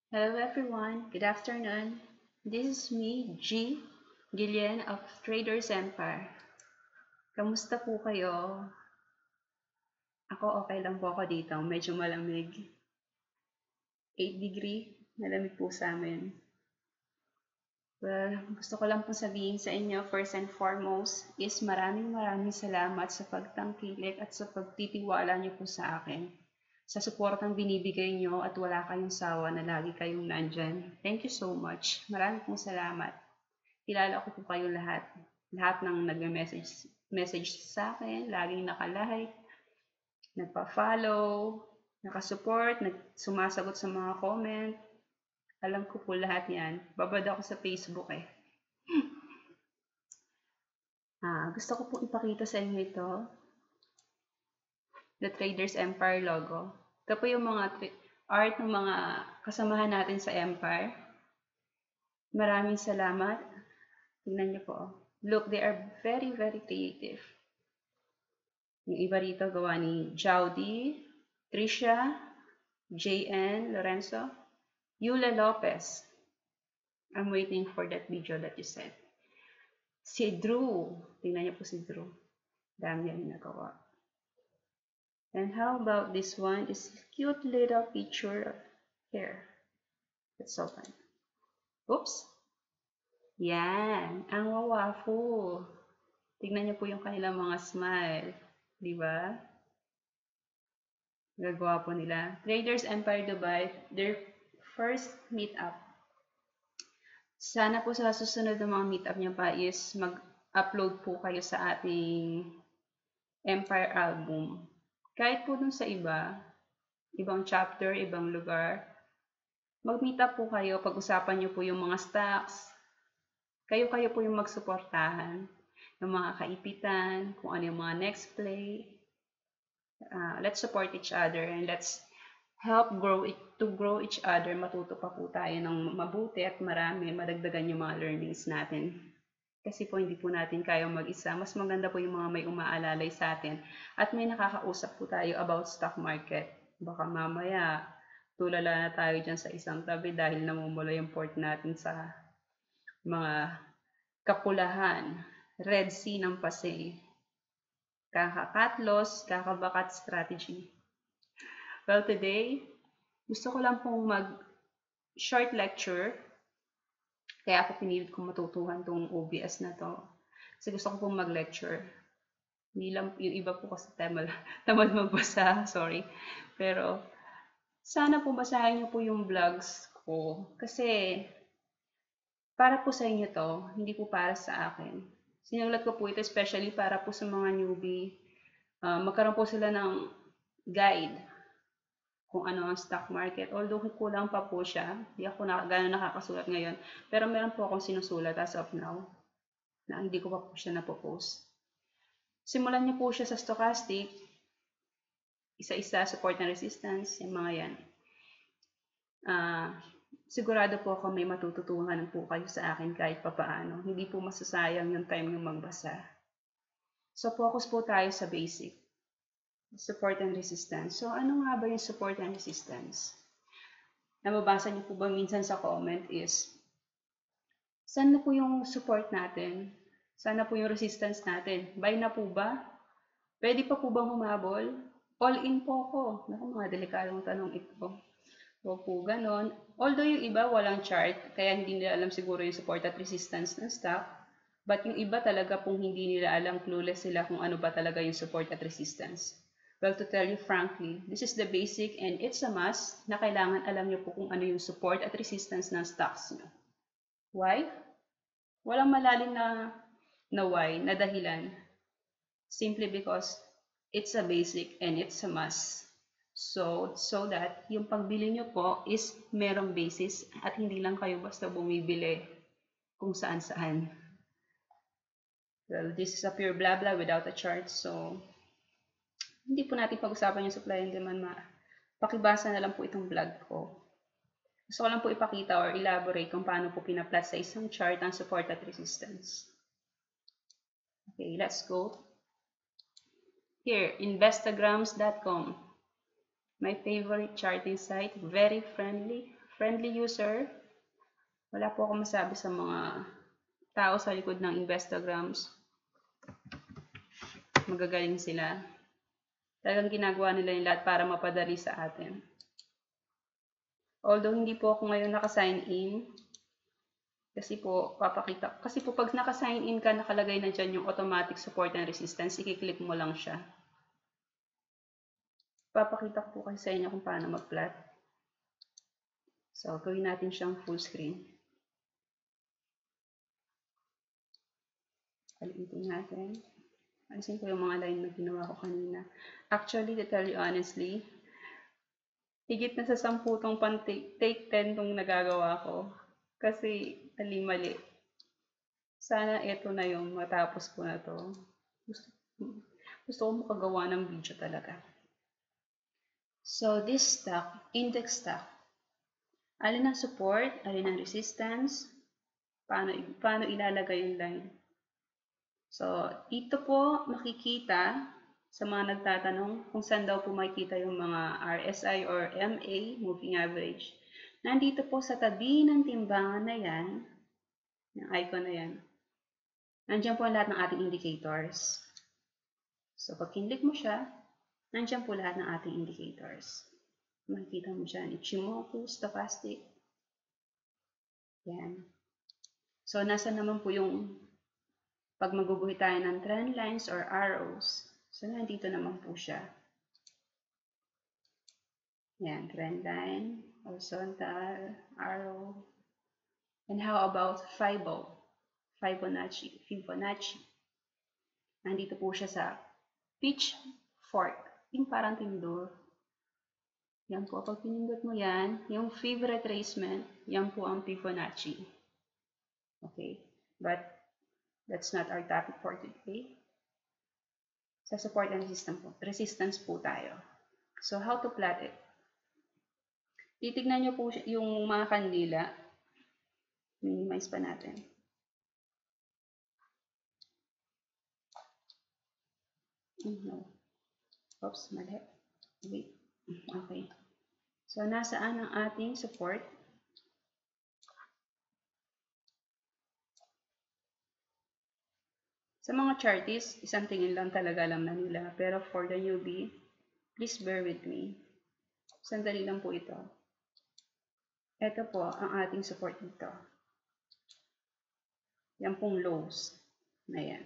Hello everyone, good afternoon. This is me, G. Gillian of Traders Empire. Kamusta po kayo? Ako okay lang po ako dito, medyo malamig. 8 degree, malamig po sa amin. Well, gusto ko lang po sabihin sa inyo, first and foremost, is maraming salamat sa pagtangkilik at sa pagtitiwala niyo po sa akin. Sa suportang binibigay niyo at wala kayong sawa na lagi kayong nandyan. Thank you so much. Maraming pong salamat. Kilala ko po kayo lahat. Lahat ng nagme-message sa akin, laging naka-like, nagpa-follow, nakasupport, sumasagot sa mga comment. Alam ko po lahat yan. Babad ako sa Facebook eh. Gusto ko po ipakita sa inyo ito. The Traders Empire logo. Ito po yung mga art ng mga kasamahan natin sa Empire. Maraming salamat. Tingnan niyo po. Look, they are very creative. Yung iba rito gawa ni Jowdy, Trisha, JN, Lorenzo, Yula Lopez. I'm waiting for that video that you sent. Si Drew. Tingnan niyo po si Drew. Dami yan nagawa. And how about this one? This cute little picture here. Let's open. Oops. Yan. Ang wawafu. Tignan niyo po yung kanilang mga smile. Di ba? Gagawa po nila. Traders Empire Dubai, their first meetup. Sana po sa susunod ng mga meetup niya pa is mag-upload po kayo sa ating Empire album. Kahit po dun sa ibang chapter, ibang lugar, mag-meet up po kayo, pag-usapan niyo po yung mga stocks. Kayo-kayo po yung magsuportahan, yung mga kaipitan, kung ano yung mga next play. Let's support each other and let's help grow each other. Matuto pa po tayo ng mabuti at marami, madagdagan yung mga learnings natin. Kasi po hindi po natin kayang mag-isa. Mas maganda po yung mga may umaalalay sa atin. At may nakakausap po tayo about stock market. Baka mamaya, tulala na tayo dyan sa isang tabi dahil namumula yung port natin sa mga kapulahan. Red Sea ng Pasay. Kaka-cut loss, kaka-bakat strategy. Well, today, gusto ko lang pong mag-short lecture. Kaya ako pinilit kong matutuhan tong OBS na to. Kasi gusto ko pong mag-lecture. Hindi lang, yung iba po kasi tamad magbasa, sorry. Pero, sana po basahin niyo po yung vlogs ko. Kasi, para po sa inyo to, hindi po para sa akin. Sinulat ko po ito especially para po sa mga newbie. Magkaroon po sila ng guide kung ano ang stock market. Although kulang pa po siya, hindi ako gano'n nakakasulat ngayon. Pero meron po akong sinusulat as of now na hindi ko pa po siya napopost. Simulan niyo po siya sa stochastic, isa-isa, support and resistance, yung mga yan. Sigurado po ako may matututunan po kayo sa akin kahit papaano. Hindi po masasayang yung time yung magbasa. So, focus po tayo sa basic. Support and resistance. So, ano nga ba yung support and resistance? Nababasa niyo po ba minsan sa comment is, saan na po yung support natin? Saan na po yung resistance natin? Buy na po ba? Pwede pa po bang humabol? All in po ako. Naku, mga delikadong tanong ito. Huwag po ganon. Although yung iba walang chart, kaya hindi nila alam siguro yung support at resistance ng stock. But yung iba talaga pong hindi nila alam, clueless sila kung ano ba talaga yung support at resistance. Well, to tell you frankly, this is the basic and it's a must na kailangan alam nyo po kung ano yung support at resistance ng stocks nyo. Why? Walang malalim na why, na dahilan. Simply because it's a basic and it's a must. So that yung pagbili nyo po is merong basis at hindi lang kayo basta bumibili kung saan-saan. Well, this is a pure blah blah without a chart, so hindi po natin pag-usapan yung supply and demand. Pakibasa na lang po itong vlog ko. Gusto ko lang po ipakita or elaborate kung paano po pinaplat sa isang chart ang support at resistance. Okay, let's go. Here, Investagrams.com. My favorite charting site, very friendly, friendly user. Wala po akong masabi sa mga tao sa likod ng Instagrams. Magagaling sila. Talagang ginagawa nila yung lahat para mapadali sa atin. Although hindi po ako ngayon naka-sign in, kasi po pag naka-sign in ka, nakalagay na dyan yung automatic support and resistance, i-click mo lang siya. Papakita ko po kasi sa inyo kung paano mag-plot. So, gawin natin siyang full screen. Alitin natin. Alisin ko yung mga line na ginawa ko kanina. Actually, to tell you honestly, higit na sa 10 tong take 10 tong nagagawa ko. Kasi, mali. Sana ito na yung matapos ko na to. Gusto ko makagawa ng video talaga. So, this stock, index stock, alin ang support, alin ang resistance, paano ilalagay yung line. So, dito po makikita sa mga nagtatanong kung saan daw po makikita yung mga RSI or MA, moving average. Nandito po sa tabi ng timbangan na yan, yung icon na yan, nandiyan po ang lahat ng ating indicators. So, pag kinlik mo siya, nandiyan po lahat ng ating indicators. Makikita mo dyan, Ichimoku, stochastic. Yan. So, nasa naman po yung pag maguguhit tayo ng trend lines or arrows. So, nandito naman po siya. Yan, trend line, horizontal, arrow. And how about Fibonacci. Nandito po siya sa pitchfork. Yung parang tinidor. Yan po, pag pinindot mo yan, yung Fib retracement, yan po ang Fibonacci. Okay, but that's not our topic for today. Sa support and resistance po tayo. So, how to plot it? Titignan nyo po yung mga kandila. Minimize pa natin. No. Oops, mali. Wait. Okay. So, nasaan ang ating support? Sa mga chartists, isang tingin lang talaga alam na nila. Pero for the newbie, please bear with me. Sandali lang po ito. Ito po ang ating support dito. Yan pong lows na yan.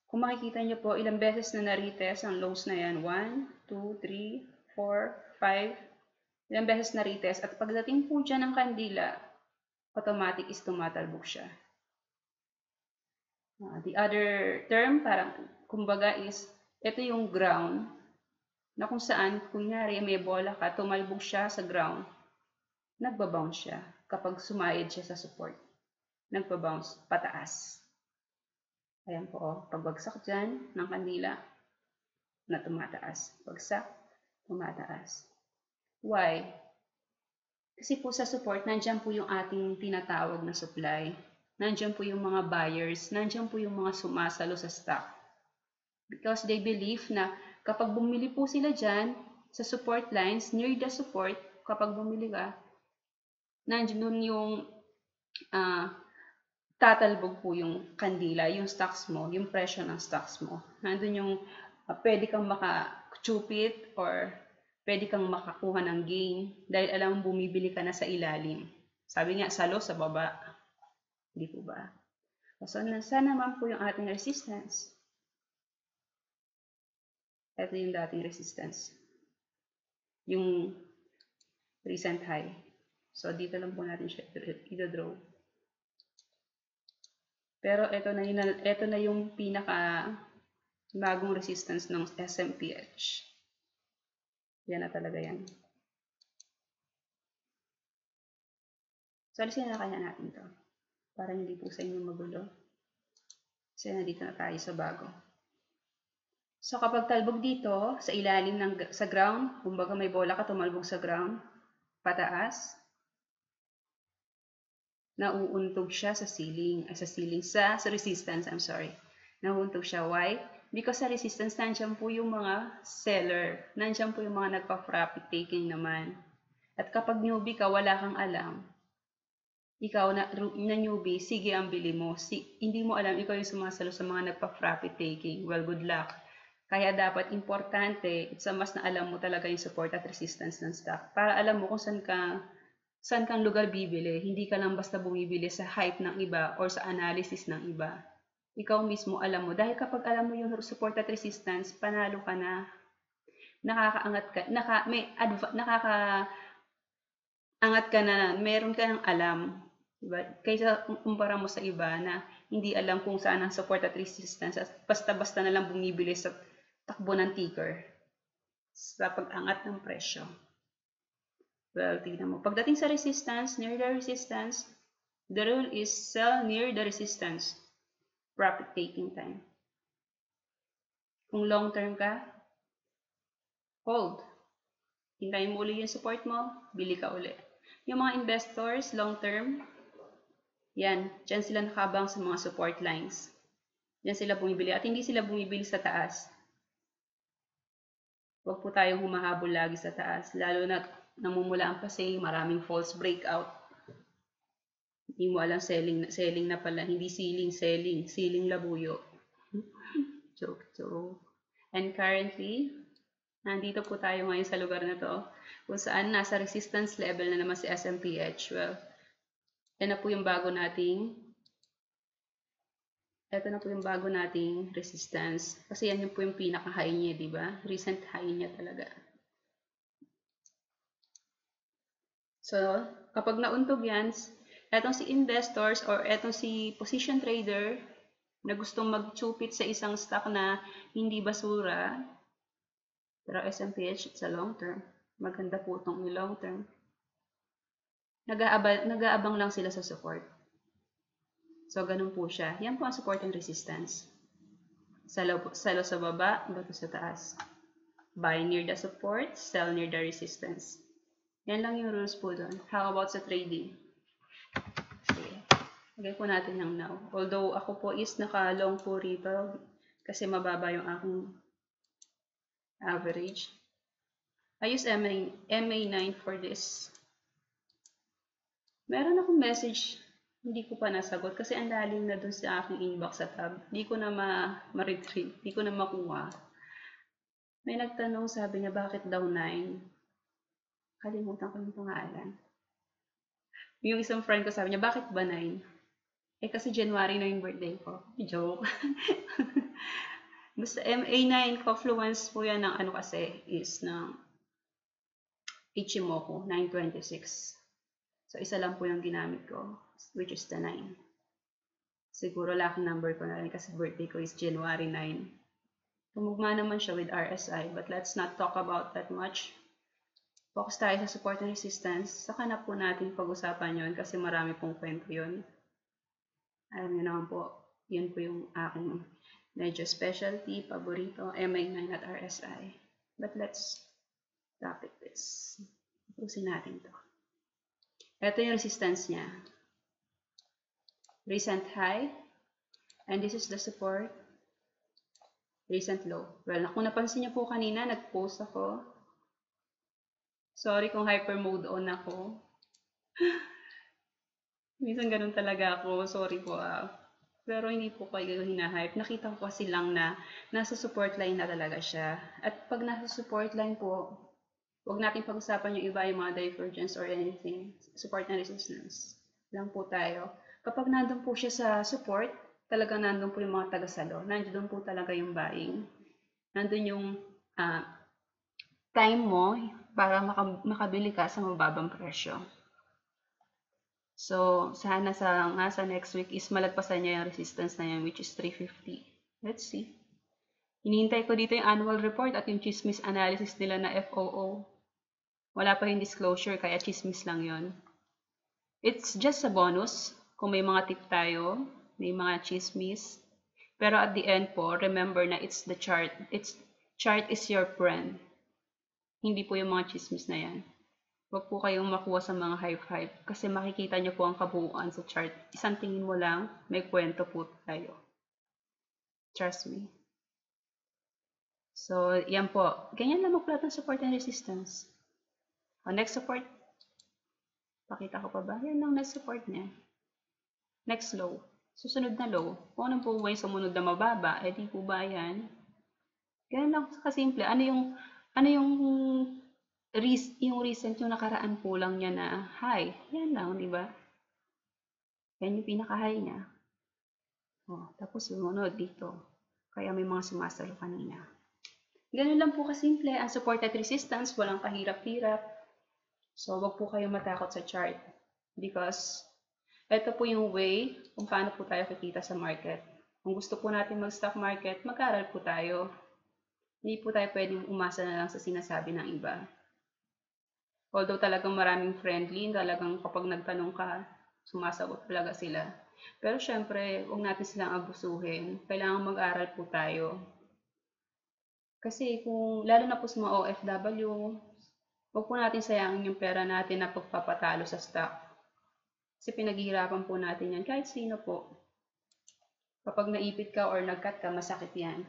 Kung makikita nyo po, ilang beses na na-retest ang lows na yan. 1, 2, 3, 4, 5. Ilang beses na-retest. At pagdating po dyan ng kandila, automatic is tumatalbog siya. The other term, parang, kumbaga is, ito yung ground, na kung saan, kunyari may bola ka, tumalbog siya sa ground, nagbabounce siya kapag sumayad siya sa support. Nagbabounce pataas. Ayan po, pagbagsak dyan ng kandila, na tumataas. Bagsak, tumataas. Why? Kasi po sa support, nandyan po yung ating tinatawag na supply. Nandiyan po yung mga buyers, nandiyan po yung mga sumasalo sa stock. Because they believe na kapag bumili po sila dyan sa support lines, near the support, kapag bumili ka, nandiyan yung tatalbog po yung kandila, yung stocks mo, yung presyo ng stocks mo. Nandun yung pwede kang maka-chupit or pwede kang makakuha ng gain dahil alam bumibili ka na sa ilalim. Sabi nga, salo sa baba. Hindi po ba? So, nasa naman po yung ating resistance. Ito yung dating resistance. Yung recent high. So, dito lang po natin siya i-draw. Pero ito na yung pinaka bagong resistance ng SMPH. Yan na talaga yan. So, alisin na kaya natin to. Para hindi po sa inyo magulo. Kasi nandito na tayo sa bago. So, kapag talbog dito, sa ilalim sa ground, kumbaga may bola ka, tumalbog sa ground, pataas, nauuntog siya sa ceiling, sa resistance, I'm sorry. Nauuntog siya. Why? Because sa resistance, nandiyan po yung mga seller. Nandiyan po yung mga nagpa-profit taking naman. At kapag newbie ka, wala kang alam, ikaw na newbie, sige ang bili mo. Hindi mo alam, ikaw yung sumasalo sa mga nagpa-profit taking. Well, good luck. Kaya dapat importante, it's a must na alam mo talaga yung support at resistance ng stock. Para alam mo kung saan kang lugar bibili. Hindi ka lang basta bumibili sa hype ng iba or sa analysis ng iba. Ikaw mismo alam mo. Dahil kapag alam mo yung support at resistance, panalo ka na. Nakakaangat ka, nakakaangat ka na, meron ka ng alam. Diba? Kaysa kumpara mo sa iba na hindi alam kung saan ang support at resistance at basta-basta na lang bumibili sa takbo ng ticker sa pag-angat ng presyo. Well, tignan mo. Pagdating sa resistance, near the resistance, the rule is sell near the resistance. Profit taking time. Kung long term ka, hold. Hintayin mo uli yung support mo, bili ka uli. Yung mga investors, long term, yan, dyan sila nakabang sa mga support lines. Dyan sila bumibili. At hindi sila bumibili sa taas. Huwag po tayong humahabol lagi sa taas. Lalo na namumula ang pasing, maraming false breakout. Hindi mo alam selling na pala. Hindi selling. Selling labuyo. Joke. And currently, nandito po tayo ngayon sa lugar na to. Kung saan nasa resistance level na naman si SMPH. Well, ito na po yung bago nating resistance. Kasi yan yung po yung pinaka-high niya, di ba? Recent high niya talaga. So, kapag nauntog yan, etong si investors or etong si position trader na gustong mag-chupit sa isang stock na hindi basura, pero SMPH, it's a long term. Maganda po itong long term. Nag-aabang lang sila sa support. So, ganun po siya. Yan po ang support and resistance. Salo sa baba, bato sa taas. Buy near the support, sell near the resistance. Yan lang yung rules po doon. How about sa trading? Okay. Lagay po natin yung now. Although ako po is naka-long po rito kasi mababa yung aking average. I use MA9 for this. Meron akong message, hindi ko pa nasagot kasi ang lalim na dun sa aking inbox sa tab. Hindi ko na ma-retrieve, hindi ko na makuha. May nagtanong, sabi niya, bakit daw 9? Kalimutan ko yung pangalan. Yung isang friend ko sabi niya, bakit ba 9? Eh kasi January na yung birthday ko. Joke. Basta MA9 confluence po yan ng ano kasi is ng Ichimoku 926. So, isa lang po yung ginamit ko, which is the 9. Siguro lucky number ko na rin kasi birthday ko is January 9. Tumugma naman siya with RSI, but let's not talk about that much. Focus tayo sa support and resistance. Saka na po natin pag-usapan yon kasi marami pong kwento yun. Alam niyo naman po, yun po yung aking medyo specialty, paborito, MA9 at RSI. But let's topic this. Usin natin to. Ito yung resistance niya. Recent high. And this is the support. Recent low. Well, kung napansin niyo po kanina, nag-post ako. Sorry kung hyper mode on ako. Minsan ganun talaga ako. Sorry po. Pero hindi po kayo hinahype. Nakita ko kasi lang na nasa support line na talaga siya. At pag nasa support line po, huwag natin pag-usapan yung iba, yung mga divergence or anything. Support and resistance lang po tayo. Kapag nandun po siya sa support, talagang nandun po yung mga tagasalo. Nandun po talaga yung buying. Nandun yung time mo para makabili ka sa mababang presyo. So, sana sa next week is malagpasan niya yung resistance na yan, which is 350. Let's see. Hinihintay ko dito yung annual report at yung chismis analysis nila na FOO. Wala pa rin disclosure, kaya chismis lang yon. It's just a bonus kung may mga tip tayo, may mga chismis. Pero at the end po, remember na it's the chart. Chart is your friend. Hindi po yung mga chismis na yan. Huwag po kayong makuha sa mga hype-hype kasi makikita nyo po ang kabuuan sa chart. Isang tingin mo lang, may kwento po tayo. Trust me. So, yan po. Ganyan lang mag-plot ng support and resistance. Next support, Pakita ko pa ba? Yan ang na-support niya. Next low. Susunod na low. Kung anong po ba yung sumunod na mababa, di po ba yan? Ganun lang kasimple. Ano yung recent yung nakaraan po lang niya na high. Yan lang, di ba? Yan yung pinaka-high niya. Tapos sumunod dito. Kaya may mga sumasalo kanina. Ganun lang po kasimple. Ang support at resistance, walang kahirap-hirap. So, wag po kayo matakot sa chart. Because, ito po yung way kung paano po tayo kikita sa market. Kung gusto po natin mag-stock market, mag-aral po tayo. Hindi po tayo pwedeng umasa na lang sa sinasabi ng iba. Although talagang maraming friendly, talagang kapag nagtanong ka, sumasagot talaga sila. Pero syempre, huwag natin silang abusuhin. Kailangan mag-aral po tayo. Kasi kung, lalo na po sa mga OFW, huwag po natin sayangin yung pera natin na pagpapatalo sa stock. Kasi pinaghihirapan po natin yan. Kahit sino po. Kapag naipit ka or nag-cut ka, masakit yan.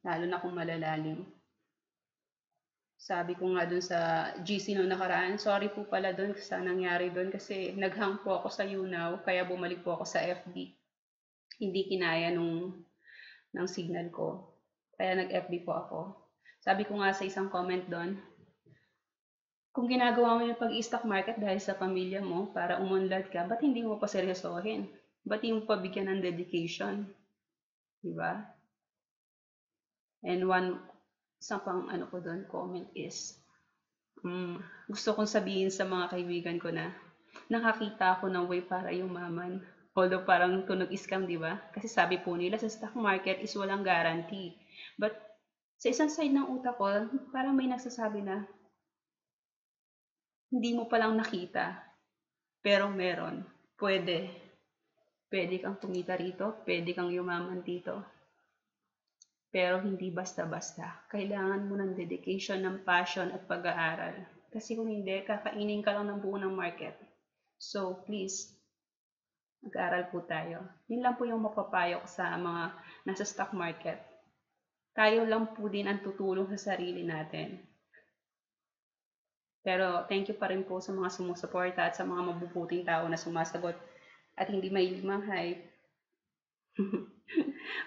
Lalo na kung malalalim. Sabi ko nga dun sa GC nung nakaraan, sorry po pala dun sa nangyari dun kasi naghang po ako sa YouNow, kaya bumalik po ako sa FB. Hindi kinaya ng signal ko. Kaya nag-FB po ako. Sabi ko nga sa isang comment dun, kung ginagawa mo yung pag-i-stock market dahil sa pamilya mo para umunlad ka, ba't hindi mo pa seryosohin? Ba't hindi mo pa bigyan ng dedication? Diba? And isang pang ko doon, comment is, gusto kong sabihin sa mga kaibigan ko na nakakita ako ng way para yumaman. Although parang tunog scam, di ba? Kasi sabi po nila sa stock market is walang guarantee. But sa isang side ng utak ko, parang may nagsasabi na hindi mo palang nakita. Pero meron. Pwede. Pwede kang kumita rito. Pwede kang yumaman dito. Pero hindi basta-basta. Kailangan mo ng dedication, ng passion at pag-aaral. Kasi kung hindi, kakainin ka lang ng buo ng market. So, please, mag-aaral po tayo. Yun lang po yung mapapayo ko sa mga nasa stock market. Tayo lang po din ang tutulong sa sarili natin. Pero thank you pa rin po sa mga sumusuporta at sa mga mabubuting tao na sumasagot at hindi mahilig mag-hype.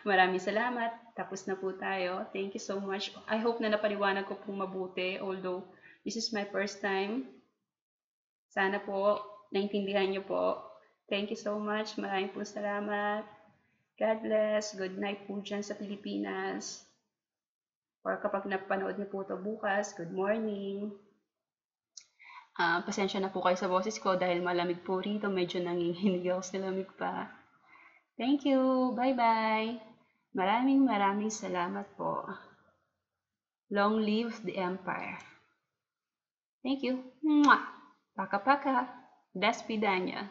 Maraming salamat. Tapos na po tayo. Thank you so much. I hope na napaliwanag ko po mabuti. Although, this is my first time. Sana po, naintindihan niyo po. Thank you so much. Maraming po salamat. God bless. Good night po dyan sa Pilipinas. Or kapag napanood niyo po ito bukas, good morning. Pasensya na po kayo sa boses ko dahil malamig po rito. Medyo nanginginig ako sa lamig pa. Thank you. Bye-bye. Maraming salamat po. Long live the Empire. Thank you. Mwah! Paka-paka. Daspidanya.